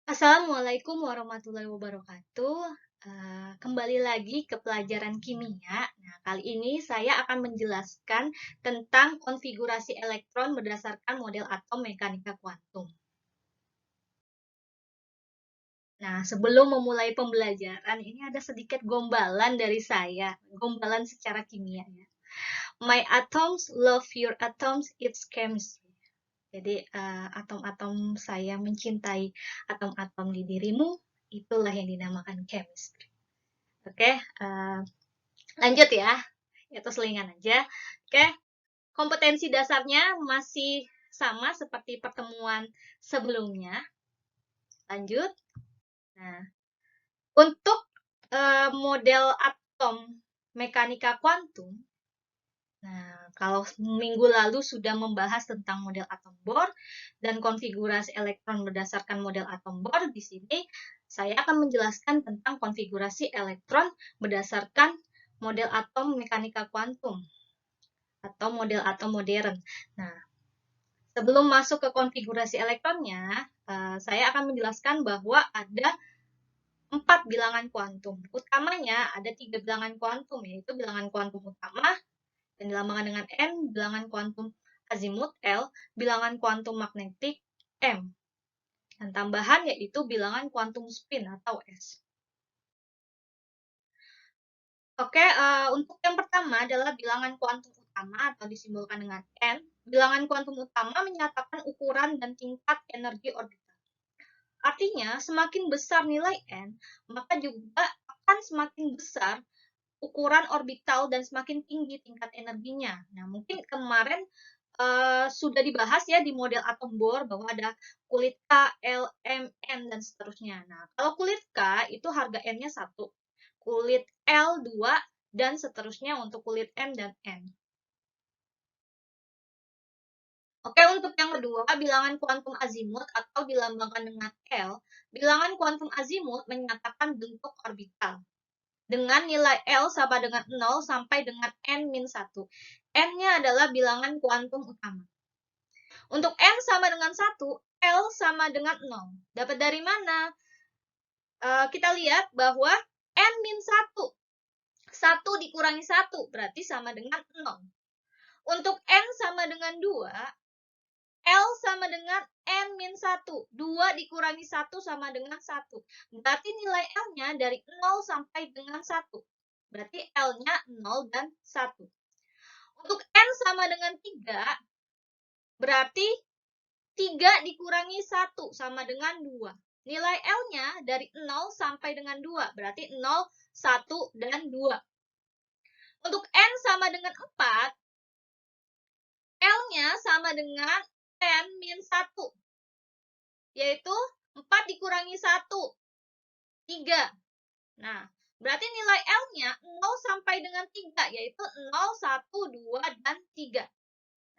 Assalamualaikum warahmatullahi wabarakatuh. Kembali lagi ke pelajaran kimia. Nah, kali ini saya akan menjelaskan tentang konfigurasi elektron berdasarkan model atom mekanika kuantum. Nah, sebelum memulai pembelajaran, ini ada sedikit gombalan dari saya, gombalan secara kimia ya. My atoms love your atoms, it's chemistry. Jadi, atom-atom saya mencintai atom-atom di dirimu, itulah yang dinamakan chemistry. Oke, lanjut ya. Itu selingan aja. Oke, kompetensi dasarnya masih sama seperti pertemuan sebelumnya. Lanjut. Nah, untuk model atom mekanika kuantum, nah, kalau minggu lalu sudah membahas tentang model atom Bohr dan konfigurasi elektron berdasarkan model atom Bohr, di sini saya akan menjelaskan tentang konfigurasi elektron berdasarkan model atom mekanika kuantum atau model atom modern. Nah, sebelum masuk ke konfigurasi elektronnya, saya akan menjelaskan bahwa ada 4 bilangan kuantum. Utamanya ada 3 bilangan kuantum, yaitu bilangan kuantum utama, dan dilambangkan dengan N, bilangan kuantum azimut L, bilangan kuantum magnetik M. Dan tambahan yaitu bilangan kuantum spin atau S. Oke, untuk yang pertama adalah bilangan kuantum utama atau disimbolkan dengan N. Bilangan kuantum utama menyatakan ukuran dan tingkat energi orbital. Artinya, semakin besar nilai N, maka juga akan semakin besar ukuran orbital dan semakin tinggi tingkat energinya. Nah, mungkin kemarin sudah dibahas ya di model atom Bohr bahwa ada kulit K, L, M, N, dan seterusnya. Nah, kalau kulit K itu harga N-nya 1, kulit L 2, dan seterusnya untuk kulit M dan N. Oke, untuk yang kedua, bilangan kuantum azimut atau dilambangkan dengan L. Bilangan kuantum azimut menyatakan bentuk orbital dengan nilai L sama dengan 0 sampai dengan N-1. N-nya adalah bilangan kuantum utama. Untuk N sama dengan 1, L sama dengan 0. Dapat dari mana? Kita lihat bahwa N-1. 1 dikurangi 1 berarti sama dengan 0. Untuk N sama dengan 2, L sama dengan N-1. 2 dikurangi 1 sama dengan 1. Berarti nilai L-nya dari 0 sampai dengan 1. Berarti L-nya 0 dan 1. Untuk N sama dengan 3, berarti 3 dikurangi 1 sama dengan 2. Nilai L-nya dari 0 sampai dengan 2. Berarti 0, 1, dan 2. Untuk N sama dengan 4, L-nya sama dengan N-1. Yaitu 4 dikurangi 1. 3. Nah, berarti nilai L-nya 0 sampai dengan 3, yaitu 0, 1, 2, dan 3.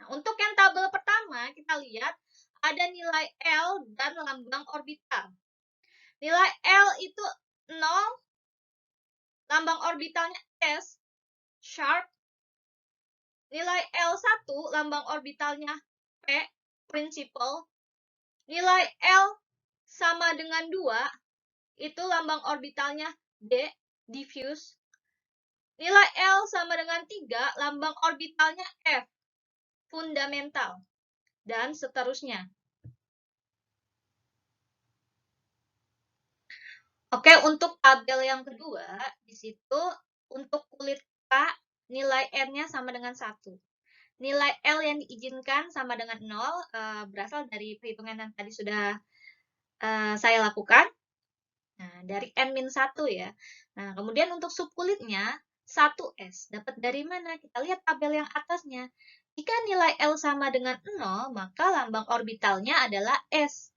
Nah, untuk yang tabel pertama, kita lihat ada nilai L dan lambang orbital. Nilai L itu 0, lambang orbitalnya S, sharp. Nilai L1, lambang orbitalnya P, principal. Nilai L sama dengan 2, itu lambang orbitalnya D, diffuse. Nilai L sama dengan 3, lambang orbitalnya F, fundamental. Dan seterusnya. Oke, untuk tabel yang kedua, di situ untuk kulit K, nilai N-nya sama dengan 1. Nilai L yang diizinkan sama dengan 0, berasal dari perhitungan yang tadi sudah saya lakukan. Nah, dari N-1 ya. Nah, kemudian untuk subkulitnya, 1S. Dapat dari mana? Kita lihat tabel yang atasnya. Jika nilai L sama dengan 0, maka lambang orbitalnya adalah S.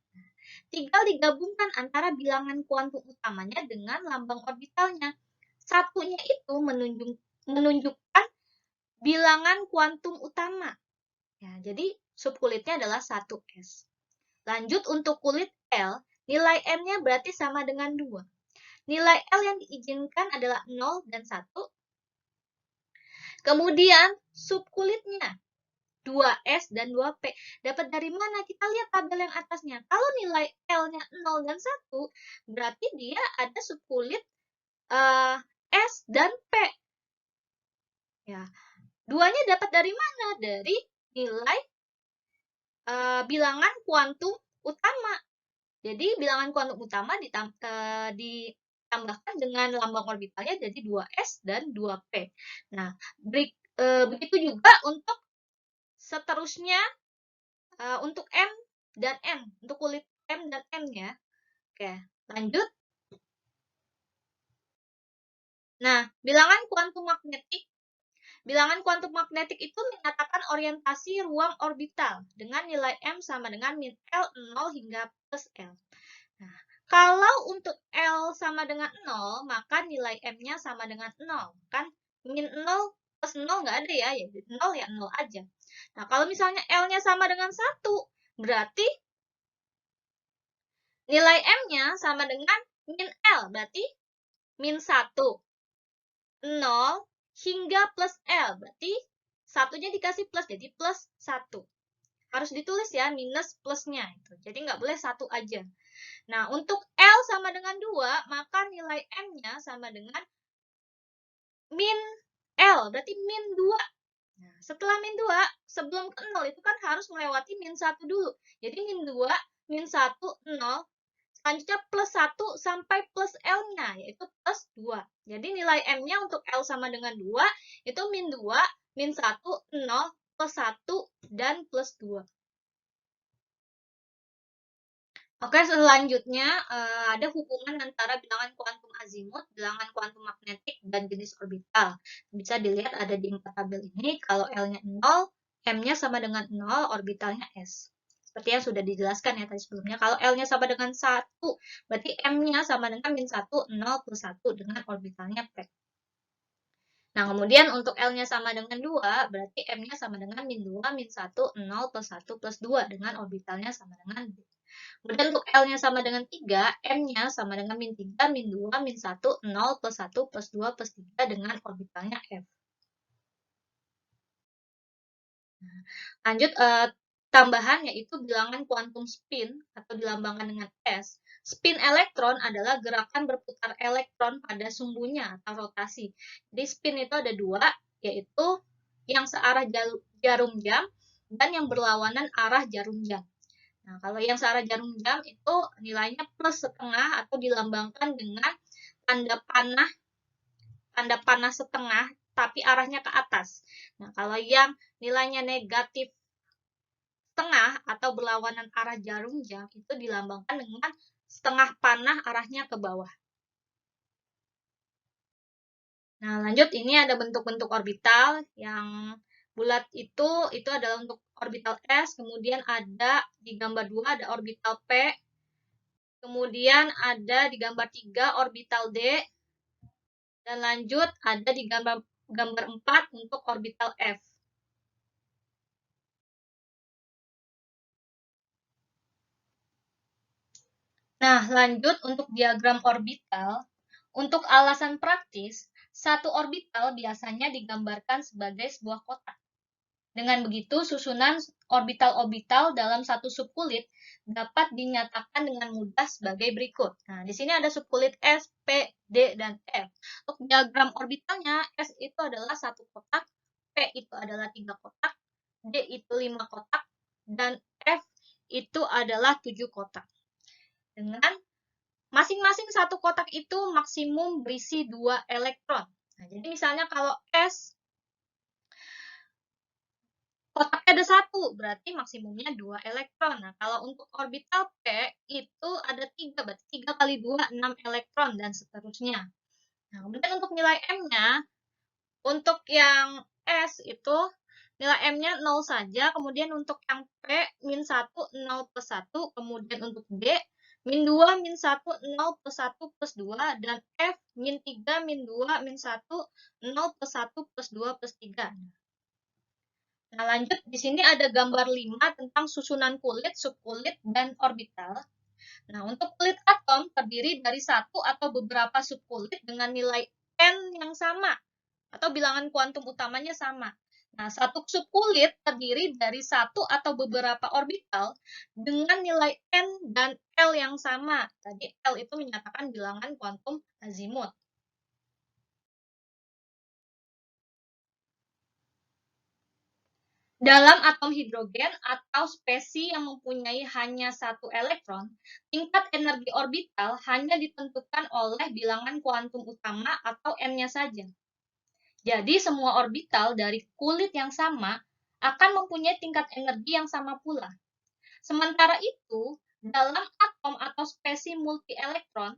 Tinggal digabungkan antara bilangan kuantum utamanya dengan lambang orbitalnya. Satunya itu menunjukkan bilangan kuantum utama. Ya, jadi subkulitnya adalah 1S. Lanjut untuk kulit L, nilai N-nya berarti sama dengan 2. Nilai L yang diizinkan adalah 0 dan 1. Kemudian subkulitnya 2S dan 2P. Dapat dari mana? Kita lihat tabel yang atasnya. Kalau nilai L-nya 0 dan 1, berarti dia ada subkulit S dan P. Ya, duanya dapat dari mana? Dari nilai bilangan kuantum utama. Jadi bilangan kuantum utama ditambahkan dengan lambang orbitalnya jadi 2s dan 2p. Nah, begitu juga untuk seterusnya untuk M dan N, untuk kulit M dan N ya. Oke, lanjut. Nah, bilangan kuantum magnetik. Bilangan kuantum magnetik itu menyatakan orientasi ruang orbital dengan nilai M sama dengan min L 0 hingga plus L. Nah, kalau untuk L sama dengan 0, maka nilai M-nya sama dengan 0. Kan min 0 plus 0 nggak ada ya, 0 ya 0 aja. Nah, kalau misalnya L-nya sama dengan 1, berarti nilai M-nya sama dengan min L, berarti min 1. 0 hingga plus L, berarti satunya dikasih plus, jadi plus 1. Harus ditulis ya, minus plusnya itu. Jadi nggak boleh 1 aja. Nah, untuk L sama dengan 2, maka nilai M-nya sama dengan min L, berarti min 2. Nah, setelah min 2, sebelum ke 0 itu kan harus melewati min 1 dulu. Jadi min 2, min 1, 0. Selanjutnya plus 1 sampai plus L-nya, yaitu plus 2. Jadi nilai M-nya untuk L sama dengan 2, itu min 2, min 1, 0, plus 1, dan plus 2. Oke, selanjutnya ada hubungan antara bilangan kuantum azimut, bilangan kuantum magnetik, dan jenis orbital. Bisa dilihat ada di 4 tabel ini, kalau L-nya 0, M-nya sama dengan 0, orbitalnya S. Seperti yang sudah dijelaskan ya tadi sebelumnya. Kalau L-nya sama dengan 1, berarti M-nya sama dengan min 1, 0 plus 1 dengan orbitalnya P. Nah, kemudian untuk L-nya sama dengan 2, berarti M-nya sama dengan min 2, min 1, 0 plus 1 plus 2 dengan orbitalnya sama dengan B. Kemudian untuk L-nya sama dengan 3, M-nya sama dengan min 3, min 2, min 1, 0 plus 1 plus 2 plus 3 dengan orbitalnya F. Nah, lanjut, tambahan yaitu bilangan kuantum spin atau dilambangkan dengan S. Spin elektron adalah gerakan berputar elektron pada sumbunya atau rotasi. Jadi spin itu ada 2, yaitu yang searah jarum jam dan yang berlawanan arah jarum jam. Nah, kalau yang searah jarum jam itu nilainya plus setengah atau dilambangkan dengan tanda panah setengah, tapi arahnya ke atas. Nah, kalau yang nilainya negatif setengah atau berlawanan arah jarum jam, itu dilambangkan dengan setengah panah arahnya ke bawah. Nah, lanjut ini ada bentuk-bentuk orbital yang bulat itu adalah untuk orbital S, kemudian ada di gambar 2 ada orbital P, kemudian ada di gambar 3 orbital D, dan lanjut ada di gambar 4 untuk orbital F. Nah, lanjut untuk diagram orbital. Untuk alasan praktis, satu orbital biasanya digambarkan sebagai sebuah kotak. Dengan begitu, susunan orbital-orbital dalam satu subkulit dapat dinyatakan dengan mudah sebagai berikut. Nah, di sini ada subkulit S, P, D, dan F. Untuk diagram orbitalnya, S itu adalah satu kotak, P itu adalah 3 kotak, D itu 5 kotak, dan F itu adalah 7 kotak. Dengan masing-masing satu kotak itu maksimum berisi 2 elektron. Nah, jadi misalnya kalau S kotaknya ada 1, berarti maksimumnya 2 elektron. Nah, kalau untuk orbital P itu ada 3, berarti 3 kali 2, 6 elektron, dan seterusnya. Nah, kemudian untuk nilai M-nya, untuk yang S itu nilai M-nya 0 saja, kemudian untuk yang P, min 1, 0 plus 1, kemudian untuk D, min 2, min 1, 0 plus 1 plus 2, dan F, min 3, min 2, min 1, 0 plus 1 plus 2 plus 3. Nah, lanjut di sini ada gambar 5 tentang susunan kulit, subkulit, dan orbital. Nah, untuk kulit atom terdiri dari satu atau beberapa subkulit dengan nilai N yang sama, atau bilangan kuantum utamanya sama. Nah, satu subkulit terdiri dari satu atau beberapa orbital dengan nilai n dan L yang sama. Tadi L itu menyatakan bilangan kuantum azimut. Dalam atom hidrogen atau spesies yang mempunyai hanya satu elektron, tingkat energi orbital hanya ditentukan oleh bilangan kuantum utama atau n-nya saja. Jadi semua orbital dari kulit yang sama akan mempunyai tingkat energi yang sama pula. Sementara itu, dalam atom atau spesies multi-elektron,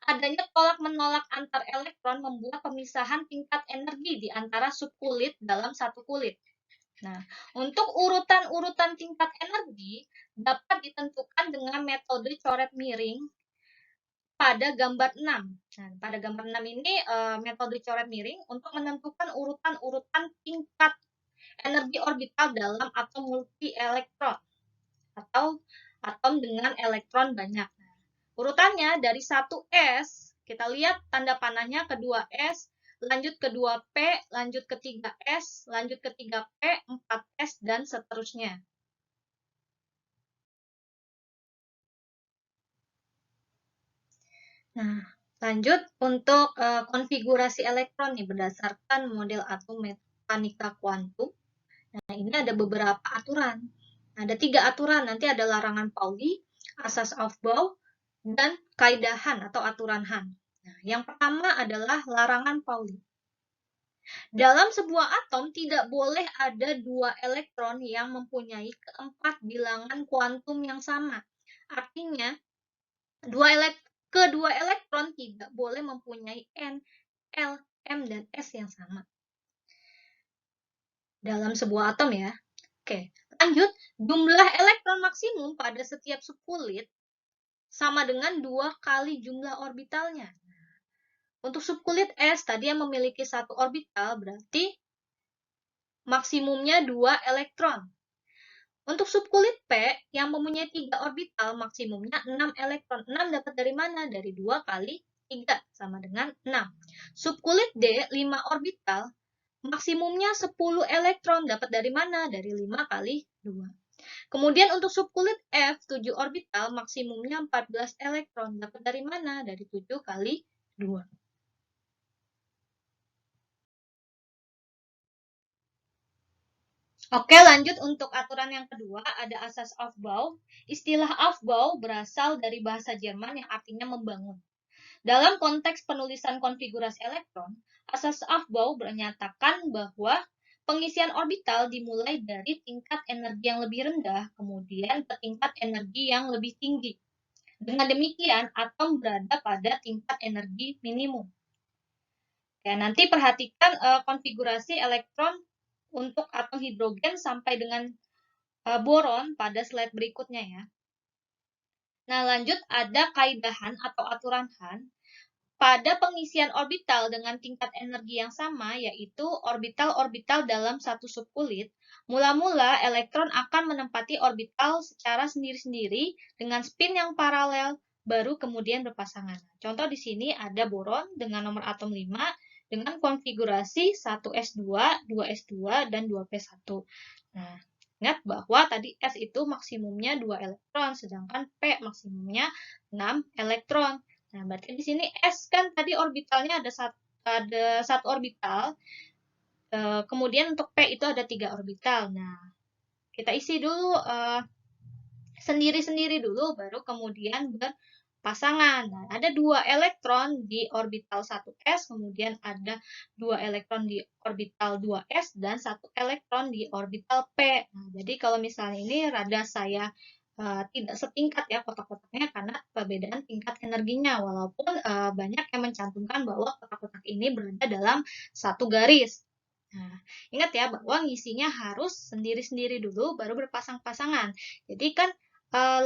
adanya tolak-menolak antar elektron membuat pemisahan tingkat energi di antara subkulit dalam satu kulit. Nah, untuk urutan-urutan tingkat energi dapat ditentukan dengan metode coret miring pada gambar 6. Nah, pada gambar 6 ini metode coret miring untuk menentukan urutan-urutan tingkat energi orbital dalam atom multi elektron atau atom dengan elektron banyak. Nah, urutannya dari 1s, kita lihat tanda panahnya ke 2s, lanjut ke 2p, lanjut ke 3s, lanjut ke 3p, 4s, dan seterusnya. Nah, lanjut untuk konfigurasi elektron nih berdasarkan model atom mekanika kuantum. Nah, ini ada beberapa aturan. Ada 3 aturan, nanti ada larangan Pauli, asas Aufbau, dan kaidah Hahn atau aturan Hahn. Nah, yang pertama adalah larangan Pauli. Dalam sebuah atom tidak boleh ada 2 elektron yang mempunyai keempat bilangan kuantum yang sama. Artinya, kedua elektron tidak boleh mempunyai N, L, M, dan S yang sama. Dalam sebuah atom ya. Oke, lanjut. Jumlah elektron maksimum pada setiap subkulit sama dengan 2 kali jumlah orbitalnya. Untuk subkulit S tadi yang memiliki satu orbital berarti maksimumnya 2 elektron. Untuk subkulit P yang mempunyai 3 orbital maksimumnya 6 elektron. 6 dapat dari mana? Dari 2 kali 3 sama dengan 6. Subkulit D 5 orbital maksimumnya 10 elektron. Dapat dari mana? Dari 5 kali 2. Kemudian untuk subkulit F 7 orbital maksimumnya 14 elektron. Dapat dari mana? Dari 7 kali 2. Oke, lanjut untuk aturan yang kedua, ada asas Aufbau. Istilah Aufbau berasal dari bahasa Jerman yang artinya membangun. Dalam konteks penulisan konfigurasi elektron, asas Aufbau menyatakan bahwa pengisian orbital dimulai dari tingkat energi yang lebih rendah, kemudian ke tingkat energi yang lebih tinggi. Dengan demikian, atom berada pada tingkat energi minimum. Ya, nanti perhatikan konfigurasi elektron untuk atom hidrogen sampai dengan boron pada slide berikutnya ya. Nah, lanjut ada kaidah Hahn atau aturan Hahn. Pada pengisian orbital dengan tingkat energi yang sama, yaitu orbital-orbital dalam satu subkulit, mula-mula elektron akan menempati orbital secara sendiri-sendiri dengan spin yang paralel, baru kemudian berpasangan. Contoh di sini ada boron dengan nomor atom 5 dengan konfigurasi 1s2, 2s2, dan 2p1. Nah, ingat bahwa tadi S itu maksimumnya 2 elektron, sedangkan P maksimumnya 6 elektron. Nah, berarti di sini S kan tadi orbitalnya ada satu orbital, kemudian untuk P itu ada 3 orbital. Nah, kita isi dulu sendiri-sendiri dulu, baru kemudian berpasangan. Nah, ada 2 elektron di orbital 1s, kemudian ada 2 elektron di orbital 2s, dan 1 elektron di orbital P. Nah, jadi kalau misalnya ini rada saya tidak setingkat ya kotak-kotaknya karena perbedaan tingkat energinya, walaupun banyak yang mencantumkan bahwa kotak-kotak ini berada dalam satu garis. Nah, ingat ya bahwa ngisinya harus sendiri-sendiri dulu baru berpasang-pasangan. Jadi kan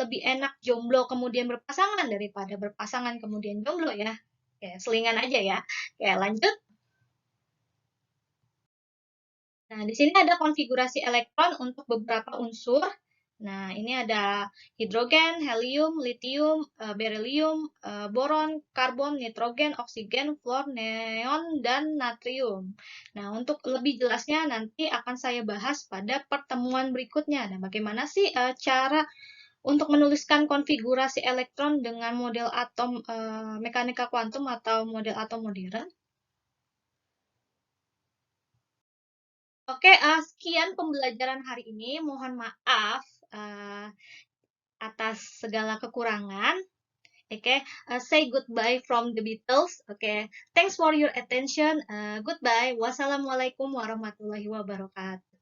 lebih enak jomblo kemudian berpasangan daripada berpasangan kemudian jomblo ya. Oke, selingan aja ya. Oke, lanjut. Nah, di sini ada konfigurasi elektron untuk beberapa unsur. Nah, ini ada hidrogen, helium, lithium, beryllium, boron, karbon, nitrogen, oksigen, fluor, neon, dan natrium. Nah, untuk lebih jelasnya nanti akan saya bahas pada pertemuan berikutnya. Nah, bagaimana sih cara untuk menuliskan konfigurasi elektron dengan model atom mekanika kuantum atau model atom modern? Oke, sekian pembelajaran hari ini. Mohon maaf eh, atas segala kekurangan. Okay, say goodbye from the Beatles. Okay, thanks for your attention. Goodbye. Wassalamualaikum warahmatullahi wabarakatuh.